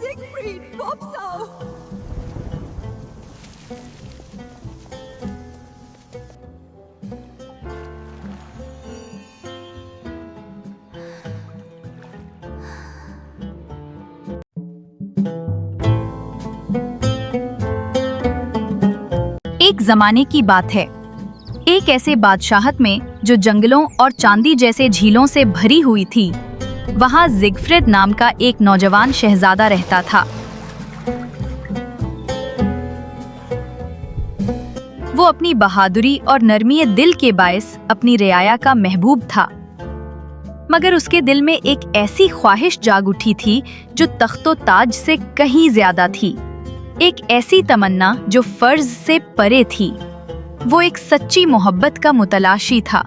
Siegfried, Bobsau! एक जमाने की बात है। एक ऐसे बादशाहत में जो जंगलों और चांदी जैसे झीलों से भरी हुई थी, वहां जिगफ्रिड नाम का एक नौजवान शहजादा रहता था। वो अपनी बहादुरी और नरमी दिल के बायस अपनी रियाया का महबूब था। मगर उसके दिल में एक ऐसी ख्वाहिश जाग उठी थी जो तख्तो ताज से कहीं ज्यादा थी। एक ऐसी तमन्ना जो फर्ज से परे थी। वो एक सच्ची मोहब्बत का मुतलाशी था।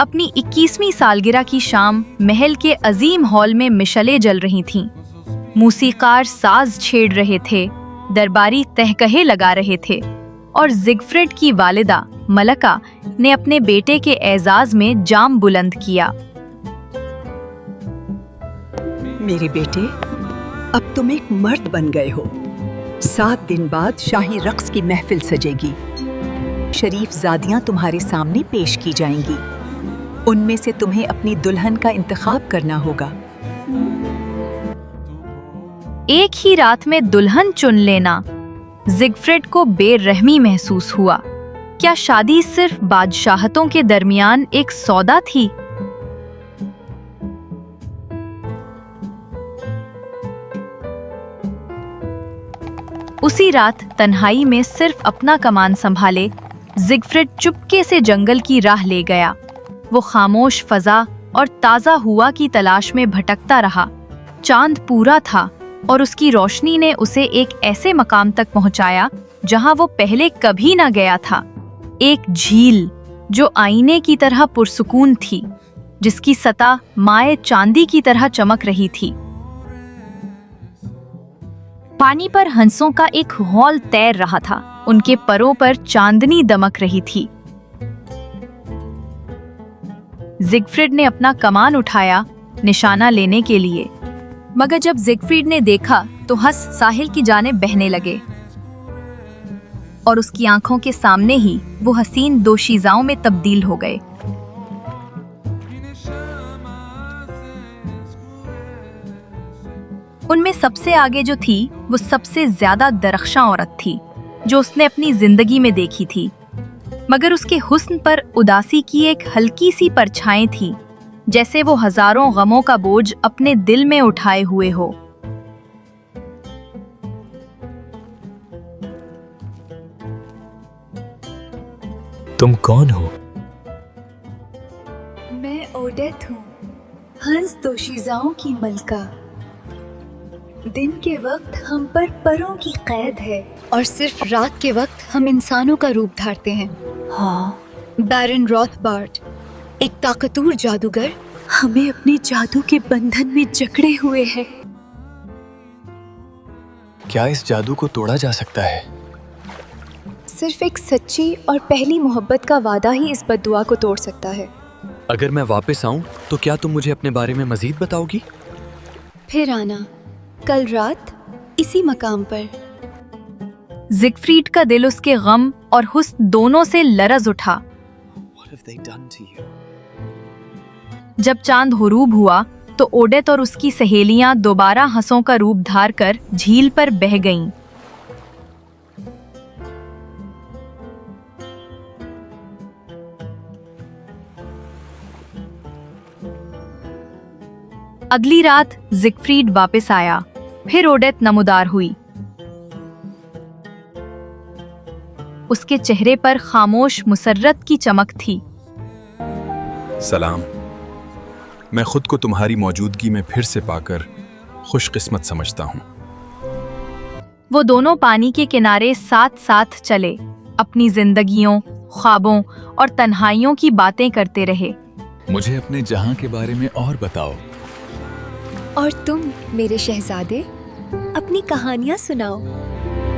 अपनी 21वीं सालगिरह की शाम महल के अजीम हॉल में मिशलें जल रही थीं। मूसीकार साज छेड़ रहे थे, दरबारी तहकहे लगा रहे थे और जिगफ्रिड की वालिदा मलका ने अपने बेटे के एजाज में जाम बुलंद किया। मेरे बेटे, अब तुम एक मर्द बन गए हो। 7 दिन बाद शाही रक्स की महफिल सजेगी। शरीफ ज़ादियाँ तुम्हारे सामने पेश की जाएंगी। उनमें से तुम्हें अपनी दुल्हन का इंतखाब करना होगा। एक ही रात में दुल्हन चुन लेना जिगफ्रिड को बेरहमी महसूस हुआ। क्या शादी सिर्फ बादशाहतों के दरमियान एक सौदा थी? उसी रात तन्हाई में सिर्फ अपना कमान संभाले जिगफ्रिड चुपके से जंगल की राह ले गया। वो खामोश फजा और ताज़ा हुआ की तलाश में भटकता रहा। चांद पूरा था और उसकी रोशनी ने उसे एक ऐसे मकाम तक पहुंचाया जहां वो पहले कभी न गया था। एक झील जो आईने की तरह पुरसुकून थी, जिसकी सतह माए चांदी की तरह चमक रही थी। पानी पर हंसों का एक हौल तैर रहा था। उनके परों पर चांदनी दमक रही थी। जिगफ्रिड ने अपना कमान उठाया निशाना लेने के लिए, मगर जब जिगफ्रिड ने देखा तो हंस साहिल की जाने बहने लगे और उसकी आंखों के सामने ही वो हसीन दोशीज़ाओं में तब्दील हो गए। उनमें सबसे आगे जो थी वो सबसे ज्यादा दरख्शां औरत थी जो उसने अपनी जिंदगी में देखी थी। मगर उसके हुस्न पर उदासी की एक हल्की सी परछाई थी, जैसे वो हजारों गमों का बोझ अपने दिल में उठाए हुए हो। तुम कौन हो? मैं ओडेथ हूँ, हंस दोशीज़ाओं की मलका। दिन के वक्त हम पर परों की कैद है और सिर्फ रात के वक्त हम इंसानों का रूप धारते हैं। हाँ, बैरन रॉथबार्ड, एक ताकतवर जादूगर, हमें अपने जादू के बंधन में जकड़े हुए है। क्या इस जादू को तोड़ा जा सकता है? सिर्फ एक सच्ची और पहली मोहब्बत का वादा ही इस बद्दुआ को तोड़ सकता है। अगर मैं वापस आऊं तो क्या तुम मुझे अपने बारे में मजीद बताओगी? फिर आना, कल रात इसी मकाम पर। जिगफ्रिड का दिल उसके गम और हुस्न दोनों से लरज उठा। जब चांद हुरूब हुआ तो ओडेथ और उसकी सहेलियां दोबारा हंसों का रूप धार कर झील पर बह गईं। अगली रात जिगफ्रिड वापस आया। फिर ओडेथ नमूदार हुई। उसके चेहरे पर खामोश मुसर्रत की चमक थी। सलाम। मैं खुद को तुम्हारी मौजूदगी में फिर से पाकर खुशकिस्मत समझता हूँ। वो दोनों पानी के किनारे साथ साथ चले, अपनी जिंदगियों, ख्वाबों और तन्हाइयों की बातें करते रहे। मुझे अपने जहां के बारे में और बताओ। और तुम मेरे शहजादे, अपनी कहानियां सुनाओ।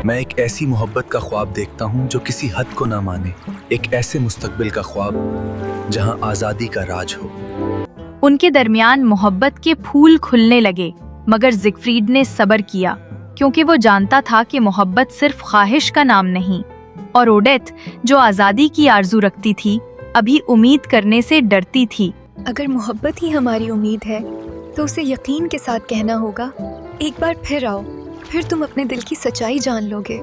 मैं एक ऐसी मोहब्बत का ख्वाब देखता हूँ जो किसी हद को ना माने, एक ऐसे मुस्तकबिल का ख्वाब जहाँ आज़ादी का राज हो। उनके दरमियान मोहब्बत के फूल खुलने लगे, मगर जिगफ्रीड ने सब्र किया, क्योंकि वो जानता था कि मोहब्बत सिर्फ ख्वाहिश का नाम नहीं। और ओडेथ, जो आज़ादी की आरजू रखती थी, अभी उम्मीद करने से डरती थी। अगर मोहब्बत ही हमारी उम्मीद है तो उसे यकीन के साथ कहना होगा, एक बार फिर आओ, फिर तुम अपने दिल की सच्चाई जान लोगे।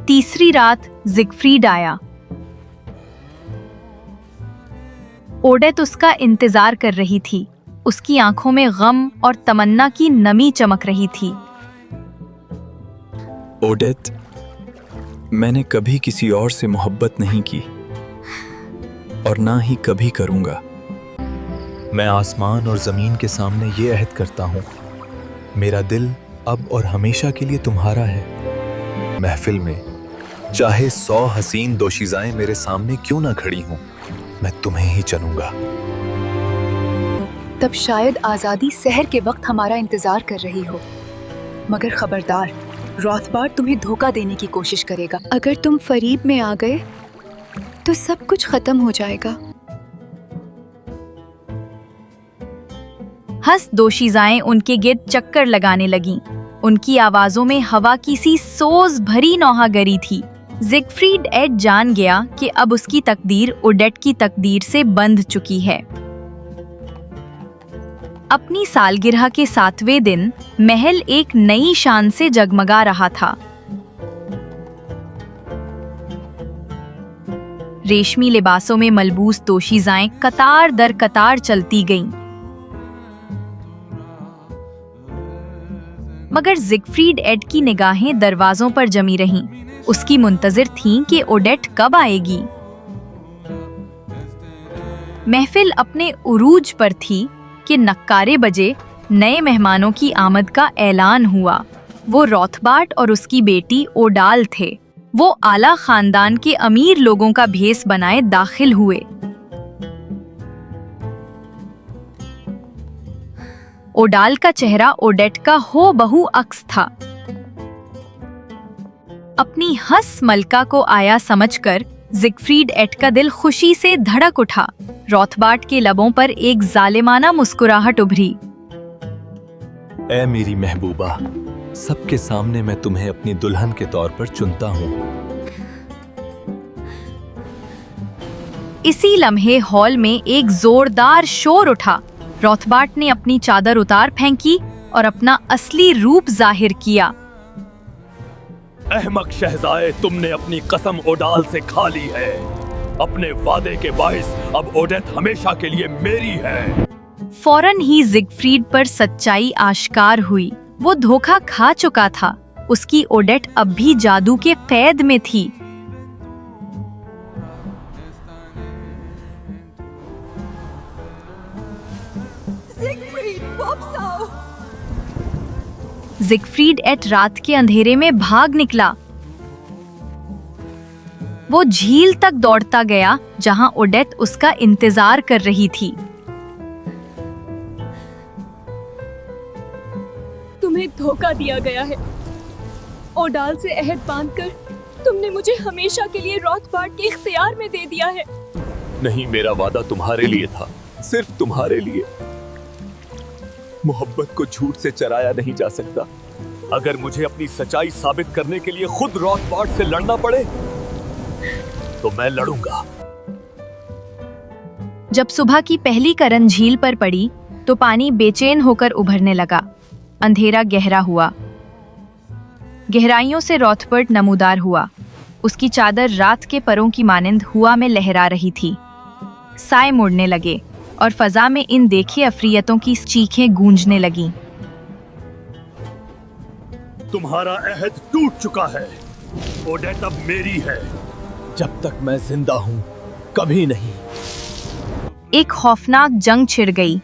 तीसरी रात जिगफ्रीड आया। ओडेथ उसका इंतजार कर रही थी। उसकी आंखों में गम और तमन्ना की नमी चमक रही थी। ओडेथ, मैंने कभी किसी और से मोहब्बत नहीं की और ना ही कभी करूंगा। मैं आसमान और जमीन के सामने ये अहद करता हूँ, मेरा दिल अब और हमेशा के लिए तुम्हारा है। महफिल में चाहे 100 हसीन दोशीज़ाएं मेरे सामने क्यों ना खड़ी हों, मैं तुम्हें ही चुनूंगा। तब शायद आज़ादी सहर के वक्त हमारा इंतजार कर रही हो, मगर खबरदार, रॉथबार्ड तुम्हें धोखा देने की कोशिश करेगा। अगर तुम फरीब में आ गए तो सब कुछ खत्म हो जाएगा। हंस दोशीज़ाएं उनके गिर्द चक्कर लगाने लगीं। उनकी आवाजों में हवा की सी सोज भरी नौहागरी थी। जिगफ्रीड एड जान गया कि अब उसकी तकदीर ओडेथ की तकदीर से बंध चुकी है। अपनी सालगिरह के 7वें दिन महल एक नई शान से जगमगा रहा था। रेशमी लिबासों में मलबूस दोशीज़ाएं कतार दर कतार चलती गईं। मगर जिगफ्रीड एड की निगाहें दरवाजों पर जमी रहीं। उसकी मुंतजिर थीं कि ओडेथ कब आएगी। महफिल अपने उरूज पर थी कि नक्कारे बजे। नए मेहमानों की आमद का ऐलान हुआ। वो रॉथबार्ड और उसकी बेटी ओडाल थे। वो आला खानदान के अमीर लोगों का भेस बनाए दाखिल हुए। ओडाल का चेहरा ओडेथ का हो बहु अक्स था। अपनी हंस मलका को आया समझकर जिगफ्रीड एड का दिल खुशी से धड़क उठा। रॉथबार्ड के लबों पर एक जालिमाना मुस्कुराहट उभरी। ऐ मेरी महबूबा, सबके सामने मैं तुम्हें अपनी दुल्हन के तौर पर चुनता हूँ। इसी लम्हे हॉल में एक जोरदार शोर उठा। रॉथबार्ड ने अपनी चादर उतार फेंकी और अपना असली रूप जाहिर किया। अहमक शहजाए, तुमने अपनी कसम ओडाल से खा ली है। अपने वादे के बाइस अब ओडेथ हमेशा के लिए मेरी है। फौरन ही जिगफ्रीड पर सच्चाई आश्कार हुई। वो धोखा खा चुका था। उसकी ओडेथ अब भी जादू के कैद में थी। जिगफ्रीड एड रात के अंधेरे में भाग निकला। वो झील तक दौड़ता गया जहां ओडेथ उसका इंतजार कर रही थी। तुम्हें धोखा दिया गया है। ओडाल से अहद बांधकर तुमने मुझे हमेशा के लिए रॉथबार्ड के इख्तियार में दे दिया है। नहीं, मेरा वादा तुम्हारे लिए था, सिर्फ तुम्हारे लिए। मोहब्बत को झूठ से चराया नहीं जा सकता। अगर मुझे अपनी सच्चाई साबित करने के लिए खुद रॉथबार्ड से लड़ना पड़े तो मैं लड़ूंगा। जब सुबह की पहली करन झील पर पड़ी तो पानी बेचैन होकर उभरने लगा। अंधेरा गहरा हुआ। गहराइयों से रॉथबार्ड नमूदार हुआ। उसकी चादर रात के परों की मानिंद हुआ में लहरा रही थी। साए मुड़ने लगे और फजा में इन देखे अफरियतों की चीखें गूंजने लगीं। तुम्हारा अहद टूट चुका है। ओडेथ अब मेरी है। जब तक मैं जिंदा हूं, कभी नहीं। एक खौफनाक जंग छिड़ गई।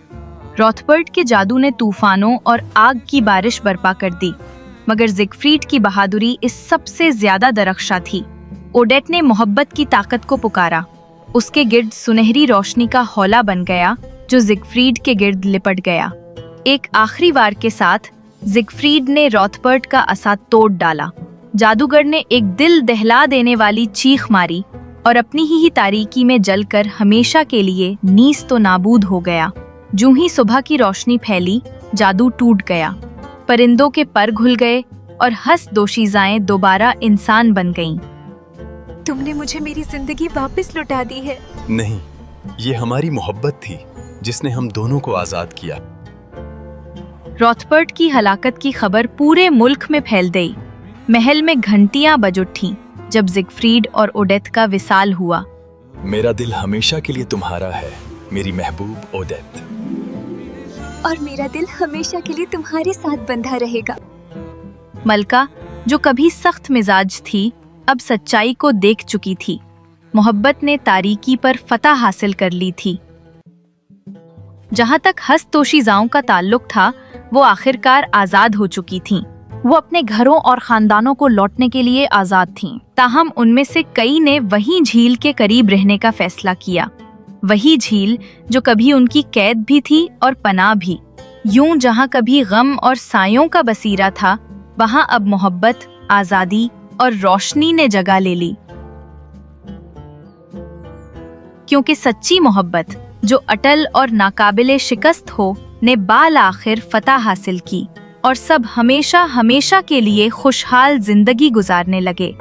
रॉथबर्ट के जादू ने तूफानों और आग की बारिश बर्पा कर दी, मगर जिगफ्रीड की बहादुरी इस सबसे ज्यादा दरख्शा थी। ओडेट ने मोहब्बत की ताकत को पुकारा। उसके गिर्द सुनहरी रोशनी का हौला बन गया जो जिगफ्रीड के गिर्द लिपट गया। एक आखिरी वार के साथ जिगफ्रीड ने रॉथबर्ट का असा तोड़ डाला। जादूगर ने एक दिल दहला देने वाली चीख मारी और अपनी ही तारीकी में जलकर हमेशा के लिए नीस तो नाबूद हो गया। जूं ही सुबह की रोशनी फैली, जादू टूट गया। परिंदों के पर घुल गए और हंस-दोशीज़ाएं दोबारा इंसान बन गईं। तुमने मुझे मेरी जिंदगी वापस लौटा दी है। नहीं, ये हमारी मोहब्बत थी जिसने हम दोनों को आजाद किया। रॉथबर्ट की हलाकत की खबर पूरे मुल्क में फैल गई। महल में घंटियां बज उठी जब जिगफ्रीड और ओडेथ का विसाल हुआ। मेरा दिल हमेशा के लिए तुम्हारा है, मेरी महबूब ओडेथ। और मेरा दिल हमेशा के लिए तुम्हारे साथ बंधा रहेगा। मलका, जो कभी सख्त मिजाज थी, अब सच्चाई को देख चुकी थी। मोहब्बत ने तारीकी पर फतह हासिल कर ली थी। जहां तक हंस-दोशीज़ाओं का ताल्लुक था, वो आखिरकार आजाद हो चुकी थीं। वो अपने घरों और खानदानों को लौटने के लिए आजाद थीं। ताहम उनमें से कई ने वहीं झील के करीब रहने का फैसला किया। वही झील जो कभी उनकी कैद भी थी और पनाह भी। यूं जहां कभी गम और सायों का बसीरा था, वहां अब मोहब्बत, आजादी और रोशनी ने जगह ले ली। क्योंकि सच्ची मोहब्बत, जो अटल और नाकाबिले शिकस्त हो, ने बाल आखिर फतह हासिल की और सब हमेशा हमेशा के लिए खुशहाल जिंदगी गुजारने लगे।